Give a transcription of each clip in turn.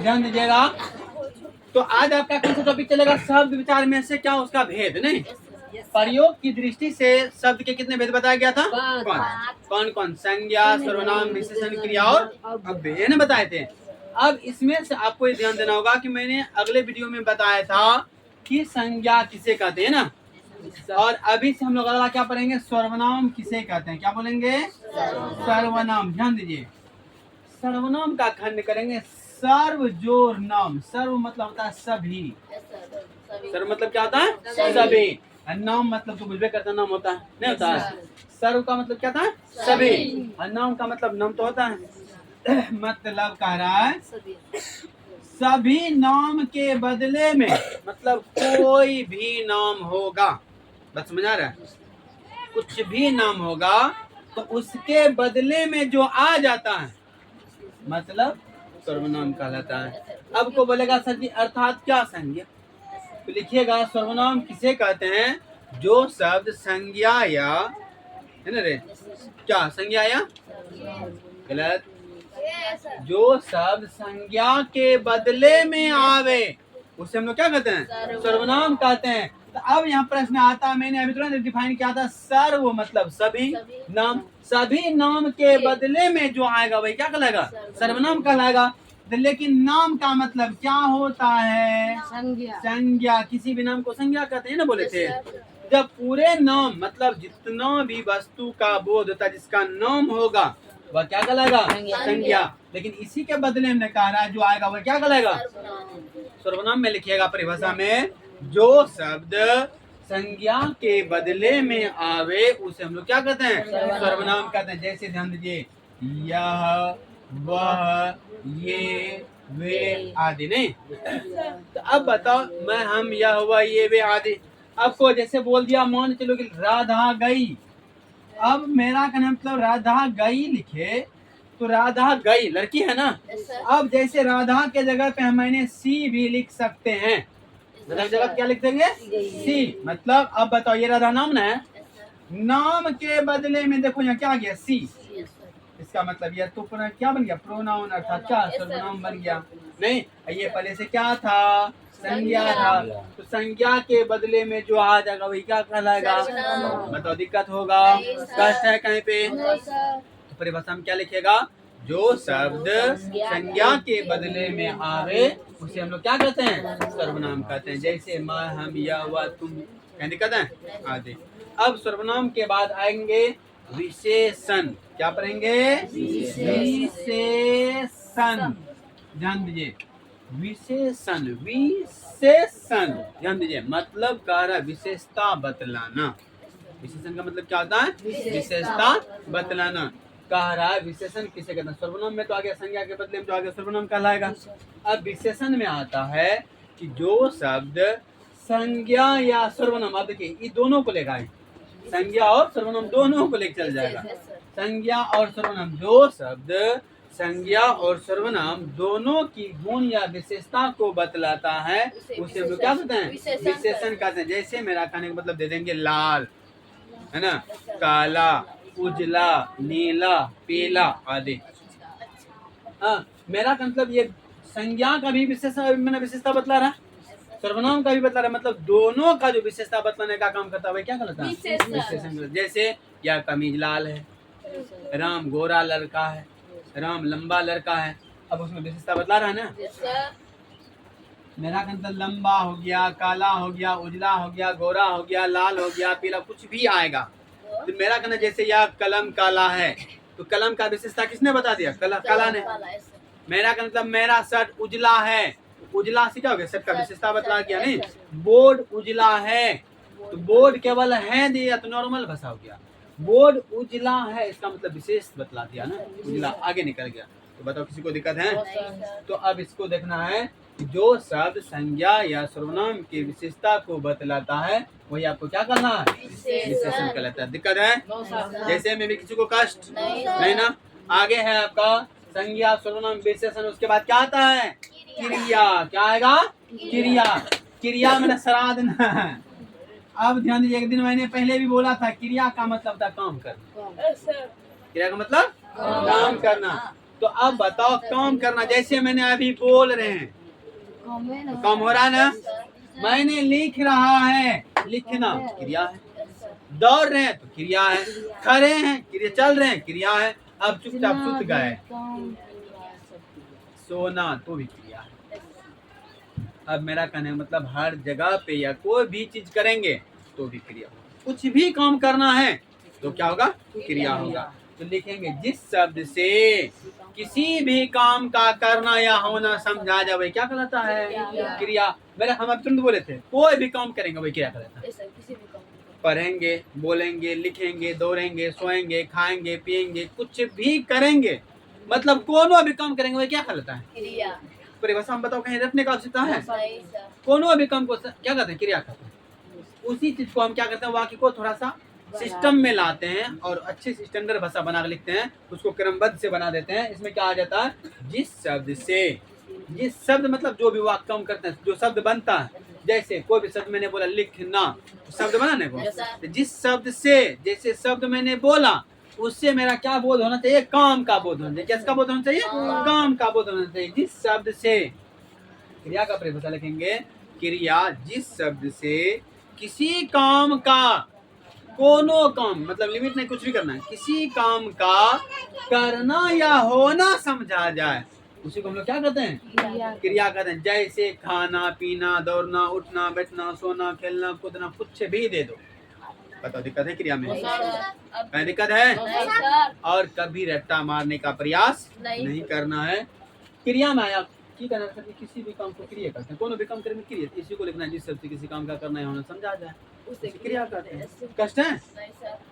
ध्यान दीजिएगा। तो आज आपका कौन सा टॉपिक चलेगा? शब्द विचार में से क्या उसका भेद, नहीं प्रयोग की दृष्टि से शब्द के कितने भेद बताया गया था? कौन कौन? संज्ञा, सर्वनाम, विशेषण, क्रिया और अव्यय ने बताए थे। अब इसमें से आपको ये ध्यान देना होगा कि मैंने अगले वीडियो में बताया था कि संज्ञा किसे कहते हैं ना, और अभी से हम लोग अगला क्या पढ़ेंगे? सर्वनाम किसे कहते हैं? क्या बोलेंगे? सर्वनाम। ध्यान दीजिए, सर्वनाम का खंड करेंगे सर्व जोर नाम। सर्व मतलब होता है सभी। सर्व मतलब क्या होता है? सभी। और नाम मतलब तो बुझबे करता नाम होता है, नहीं होता है? सर्व का मतलब क्या था? सभी। और नाम का मतलब नाम तो होता है। मतलब कह रहा है सभी नाम के बदले में, मतलब कोई भी नाम होगा, बस समझ आ रहा है? कुछ भी नाम होगा तो उसके बदले में जो आ जाता है मतलब सर्वनाम कहलाता है। अब को बोलेगा सर जी अर्थात क्या संज्ञा? तो लिखिएगा सर्वनाम किसे कहते हैं? जो शब्द संज्ञा या, है ना रे, क्या संज्ञा या गलत, जो शब्द संज्ञा के बदले में आवे उसे हम लोग क्या कहते हैं? सर्वनाम कहते हैं। तो अब यहाँ प्रश्न आता है, मैंने अभी तुरंत डिफाइन किया था, सर्व मतलब सभी नाम, सभी नाम के बदले में जो आएगा वही क्या कहलाएगा? सर्वनाम कहलाएगा। लेकिन नाम का मतलब क्या होता है? संज्ञा। किसी भी नाम को संज्ञा कहते हैं ना, बोले थे। जब पूरे नाम मतलब जितना भी वस्तु का बोध होता है जिसका नाम होगा वह क्या कहलाएगा? संज्ञा। लेकिन इसी के बदले में कह रहा है जो आएगा वह क्या कहलाएगा? सर्वनाम में लिखिएगा परिभाषा में, जो शब्द संज्ञा के बदले में आवे उसे हम लोग क्या कहते हैं? सर्वनाम कहते हैं। जैसे ध्यान दीजिए, यह, वह, ये, वे आदि, नहीं? तो अब बताओ, मैं, हम, यह, वह, ये, वे आदि, आपको जैसे बोल दिया, मान चलो कि राधा गई। अब मेरा कहना मतलब राधा गई लिखे तो राधा गई लड़की है ना। अब जैसे राधा के जगह पे मैंने सी भी लिख सकते हैं। राधा की जगह क्या लिख देंगे? सी। मतलब अब बताओ, ये राधा नाम ना है, नाम के बदले में देखो यहाँ क्या आ गया? सी। इसका मतलब यह तो क्या बन गया? प्रोनाउन, अर्थात क्या? सर्वनाम बन गया। नहीं, ये पहले से क्या था? संज्ञा था। तो संज्ञा के बदले में जो आ जाएगा वही क्या कहलाएगा? बताओ, दिक्कत होगा? कष्ट है कहीं पे? तो परिभाषा में क्या लिखेगा? जो शब्द संज्ञा के बदले में आवे उसे हम लोग क्या कहते हैं? सर्वनाम कहते हैं। जैसे मैं, हम, यह, वह, तुम, क्या दिक्कत है? आदि। अब सर्वनाम के बाद आएंगे विशेषण। क्या पढ़ेंगे? विशेषण। ध्यान दीजिए, विशेषण। विशेषण ध्यान दीजिए, मतलब कह रहा है विशेषता बतलाना। विशेषण का मतलब क्या होता है? विशेषता बतलाना। कह रहा है विशेषण किसे कहते हैं? सर्वनाम में तो आ गया, संज्ञा के बदले में जो आ गया सर्वनाम कहलाएगा। अब विशेषण में आता है कि जो शब्द संज्ञा या सर्वनाम, अब देखिए ये दोनों को लेगा, संज्ञा और सर्वनाम दोनों को लेकर चल जाएगा। संज्ञा और सर्वनाम, जो शब्द संज्ञा और सर्वनाम दोनों की गुण या विशेषता को बतलाता है उसे हम लोग क्या कहते हैं? विशेषण कहते हैं। जैसे मेरा कहने का मतलब दे देंगे लाल, है ना, काला, उजला, नीला, पीला आदि। हाँ, मेरा का मतलब ये संज्ञा का भी विशेषता बतला रहा है, सर्वनाम का भी बतला रहा है। मतलब दोनों का जो विशेषता बतलाने का काम करता है क्या कहलाता है? विशेषण। जैसे यह कमीज लाल है, राम गोरा लड़का है, राम लंबा लड़का है। अब उसमें विशेषता बतला रहा है ना। मेरा मतलब लंबा हो गया, काला हो गया, उजला हो गया, गोरा हो गया, लाल हो गया, पीला, कुछ भी आएगा। तो मेरा कहना जैसे यह कलम काला है तो कलम का विशेषता किसने बता दिया? काला ने। मेरा का मतलब मेरा शर्ट उजला है, उजला से क्या हो गया? शर्ट का विशेषता बतला गया। नहीं, बोर्ड उजला है तो बोर्ड केवल है दिया तो नॉर्मल भाषा हो गया। बोर्ड उजला है इसका मतलब विशेष बतला दिया ना, उजला आगे निकल गया। तो बताओ किसी को दिक्कत है? तो अब इसको देखना है, जो शब्द संज्ञा या सर्वनाम की विशेषता को बतलाता है वही आपको क्या करना है? विशेषण कहलाता है। दिक्कत है? जैसे में भी किसी को कष्ट नहीं ना। आगे है आपका संज्ञा, सर्वनाम, विशेषण, उसके बाद क्या आता है? क्रिया। क्या आएगा? क्रिया। क्रिया में श्राद्ध ना है। अब ध्यान दीजिए, एक दिन मैंने पहले भी बोला था क्रिया का मतलब था काम करना। क्रिया का मतलब काम करना। तो अब बताओ काम करना, जैसे मैंने अभी बोल रहे हैं, काम हो रहा है ना। मैंने लिख रहा है, लिखना क्रिया है। दौड़ रहे हैं तो क्रिया है। खड़े हैं क्रिया, चल रहे हैं क्रिया है। अब चुपचाप सुत गए, सोना तो भी क्रिया है। अब मेरा कहना है मतलब हर जगह पे या कोई भी चीज करेंगे तो भी क्रिया होगा। कुछ भी काम करना है तो क्या होगा, क्रिया होगा। तो लिखेंगे जिस शब्द से किसी भी काम का करना या होना समझा जाए क्या कहलाता है, क्रिया। मेरा हम अब तुरंत बोले थे, कोई भी काम करेंगे वही क्रिया कहलाता है। पढ़ेंगे, बोलेंगे, लिखेंगे, दौड़ेंगे, सोएंगे, खाएंगे, पिएंगे, कुछ भी करेंगे मतलब कोनो भी काम करेंगे वही क्या कहलाता है, क्रिया। परिभाषा हम बताओ कहीं रखने का आवश्यकता है? कोनो भी काम को क्या कहते हैं, क्रिया कहते हैं। उसी चीज को हम क्या करते हैं, वाक्य को थोड़ा सा सिस्टम में लाते हैं और अच्छी स्टैंडर्ड भाषा बना के लिखते हैं, उसको क्रमबद्ध से बना देते हैं। इसमें क्या आ जाता है, जिस शब्द से, जिस शब्द मतलब जो भी वाक्य काम करते हैं, जो शब्द बनता है। जैसे कोई भी शब्द मैंने बोला लिखना, शब्द बना ना वो, जिस शब्द से, जैसे शब्द मैंने बोला उससे मेरा क्या बोध होना चाहिए, काम का बोध होना चाहिए। किसका बोध होना चाहिए, काम का बोध होना चाहिए। जिस शब्द से, क्रिया का परिभाषा लिखेंगे, क्रिया जिस शब्द से किसी काम का, कोनो काम मतलब लिमिट नहीं, कुछ भी करना है, किसी काम का करना या होना समझा जाए उसी को हम लोग क्या कहते हैं, क्रिया कहते हैं। जैसे खाना पीना, दौड़ना, उठना, बैठना, सोना, खेलना, कूदना, कुछ भी दे दो। बताओ दिक्कत है क्रिया में, क्या दिक्कत है? और कभी रट्टा मारने का प्रयास नहीं करना है। क्रिया में आया की करना है, किसी भी काम को क्रिया करते हैं, कोनो भी काम करेंगे क्रिया। इसी को लिखना है जिस शब्द से किसी काम का करना है होना समझा जाए उसे क्रिया करते हैं। कष्ट है?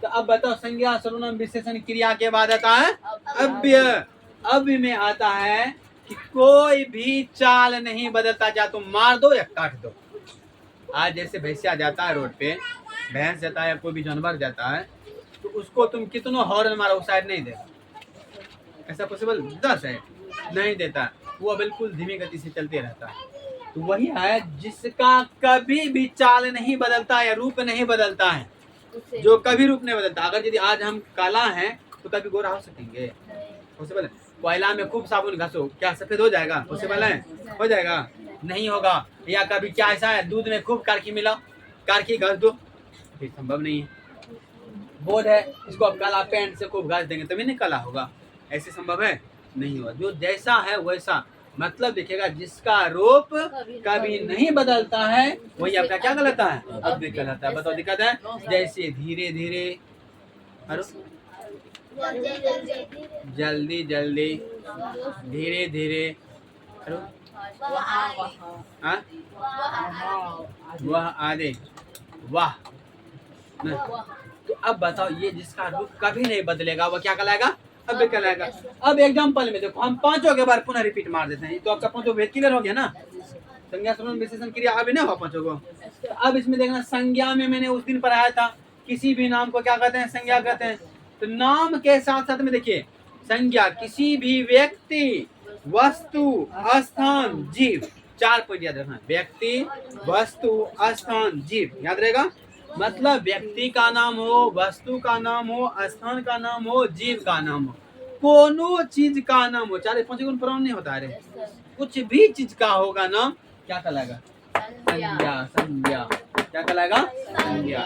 तो अब बताओ, संज्ञा सर्वनाम विशेषण क्रिया के बाद आता है अव्यय। अव्यय में आता है कि कोई भी चाल नहीं बदलता, चाहे तुम मार दो या काट दो। आज जैसे भैंसिया जाता है रोड पे, भैंस जाता है या कोई भी जानवर जाता है, तो उसको तुम कितना हॉर्न मारो वो साइड नहीं देगा। ऐसा पॉसिबल 10 है, नहीं देता, वो बिल्कुल धीमी गति से चलते रहता है। तो वही है जिसका कभी भी चाल नहीं बदलता या रूप नहीं बदलता है, जो कभी रूप नहीं बदलता। अगर यदि आज हम काला हैं तो कभी गोरा हो सकेंगे, पॉसिबल है? कोयला में खूब साबुन घसो, क्या सफेद हो जाएगा? पॉसिबल है? हो जाएगा? नहीं होगा। या कभी क्या ऐसा है, दूध में खूब कारखी मिलाओ, कारखी घस दो, फिर संभव नहीं है। बोध है, इसको अब काला पेंट से खूब घस देंगे तभी नहीं काला होगा, ऐसे संभव है? नहीं होगा। जो जैसा है वैसा मतलब दिखेगा, जिसका रूप कभी नहीं बदलता है वही आपका क्या कहलाता है, अव्यय कहलाता है। बताओ दिक्कत है? जैसे धीरे धीरे, जल्दी जल्दी, धीरे धीरे, वह आधे, वाह। तो अब बताओ, ये जिसका रूप कभी नहीं बदलेगा वह क्या कहलाएगा, अव्यय कहलाएगा। अब एग्जांपल में देखो, हम पांचों के बार पुनः रिपीट मार देते हैं, तो आपका पांचों भेद क्लियर हो गया ना। संज्ञा सर्वनाम विशेषण क्रिया अभी नहीं हो पांचों को। तो अब इसमें देखना, संज्ञा में मैंने उस दिन पढ़ाया था, किसी भी नाम को क्या कहते हैं, संज्ञा कहते हैं। तो नाम के साथ साथ में देखिए, संज्ञा किसी भी व्यक्ति, वस्तु, स्थान, जीव, 4 पॉइंट याद रखना। व्यक्ति, वस्तु, स्थान, जीव, याद रहेगा। मतलब व्यक्ति का नाम हो, वस्तु का नाम हो, स्थान का नाम हो, जीव का नाम हो, कोनो चीज का नाम हो, 4-5 गुण प्रमाण नहीं होता है, कुछ भी चीज का होगा नाम क्या कहलाएगा, संज्ञा। संज्ञा क्या कहलाएगा, संज्ञा।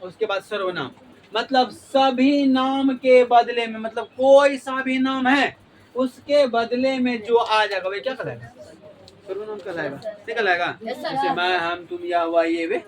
उसके बाद सर्वनाम, मतलब सभी नाम के बदले में, मतलब कोई सा भी नाम है उसके बदले में जो आ जाएगा वही क्या कहलाएगा, सर्वनाम कहलाएगा। क्या कहलाएगा? जैसे मैं, हम, तुम, या, वह, ये, वे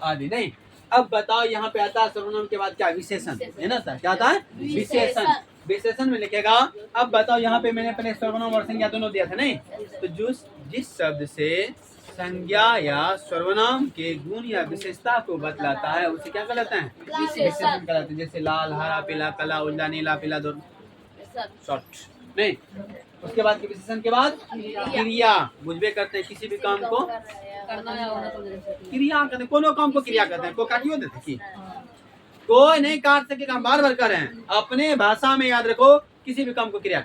आदि। नहीं, अब बताओ यहाँ पे आता है सर्वनाम के बाद क्या, विशेषण है ना सर, क्या आता है, विशेषण। विशेषण में लिखेगा, अब बताओ यहाँ पे मैंने पहले सर्वनाम और संज्ञा दोनों दिया था नहीं, तो जिस शब्द से संज्ञा या सर्वनाम के गुण या विशेषता को बतलाता है उसे क्या कहलाता है, विशेषण कहलाता है। जैसे लाल, हरा, पीला, काला, उजला, नीला, पीला, दो शॉर्ट नहीं। उसके बाद के विशेषण के बाद क्रिया, बुझबे करते हैं किसी भी काम को क्रिया कहते हैं, कोनो काम को क्रिया कहते हैं। को काटियो देते कि कोई नहीं काट सकेगा, हम बार बार कर रहे हैं, अपने भाषा में याद रखो, किसी भी काम को क्रिया,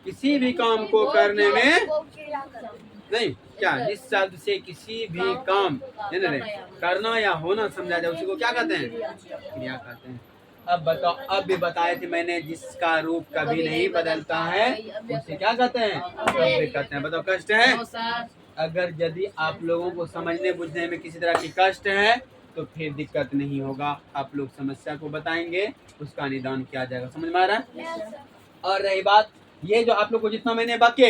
किसी भी काम को करने में नहीं क्या, जिस शब्द से किसी भी काम करना या होना समझा जाए उसी को क्या कहते हैं, क्रिया कहते हैं। अब बताओ, अब भी बताए थे मैंने, जिसका रूप कभी नहीं बदलता है उसे क्या कहते हैं? अव्यय कहते हैं। बताओ कष्ट है? अगर यदि आप लोगों को समझने बुझने में किसी तरह की कष्ट है तो फिर दिक्कत नहीं होगा, आप लोग समस्या को बताएंगे, उसका निदान किया जाएगा। समझ में आ रहा है? और रही बात ये, जो आप लोग को जितना मैंने बाकी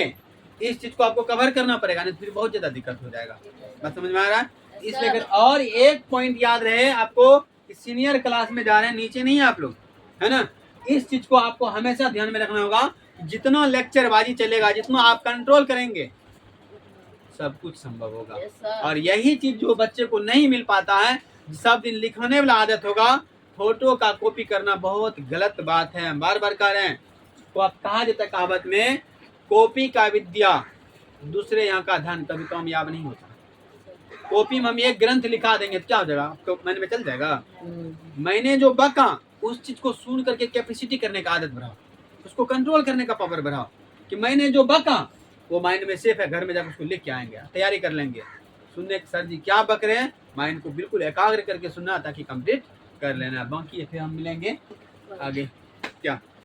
इस चीज को आपको कवर करना पड़ेगा, नहीं तो फिर बहुत ज्यादा दिक्कत हो जाएगा। बात समझ में आ रहा है? इसलिए फिर और एक पॉइंट याद रहे आपको, सीनियर क्लास में जा रहे हैं, नीचे नहीं आप लोग, है ना? इस चीज को आपको हमेशा ध्यान में रखना होगा। जितना लेक्चरबाजी चलेगा, जितना आप कंट्रोल करेंगे, सब कुछ संभव होगा। और यही चीज जो बच्चे को नहीं मिल पाता है, सब दिन लिखने वाला आदत होगा, फोटो का कॉपी करना बहुत गलत बात है। हम बार बार कह रहे हैं, तो आप कहा जाता है कहावत में, कॉपी का विद्या दूसरे यहाँ का धन कभी कामयाब नहीं होता। कॉपी में हम एक ग्रंथ लिखा देंगे तो क्या हो जाएगा, आपको मन में चल जाएगा? मैंने जो बका उस चीज को सुन करके कैपेसिटी करने का आदत बढ़ाओ, उसको कंट्रोल करने का पावर बढ़ाओ, कि मैंने जो बका वो माइंड में सेफ है, घर में जाकर उसको लिख के आएंगे, तैयारी कर लेंगे सुनने के, सर जी क्या बक रहे हैं, माइंड को बिल्कुल एकाग्र करके सुनना ताकि कंप्लीट कर लेना। बाकी फिर हम मिलेंगे आगे। क्या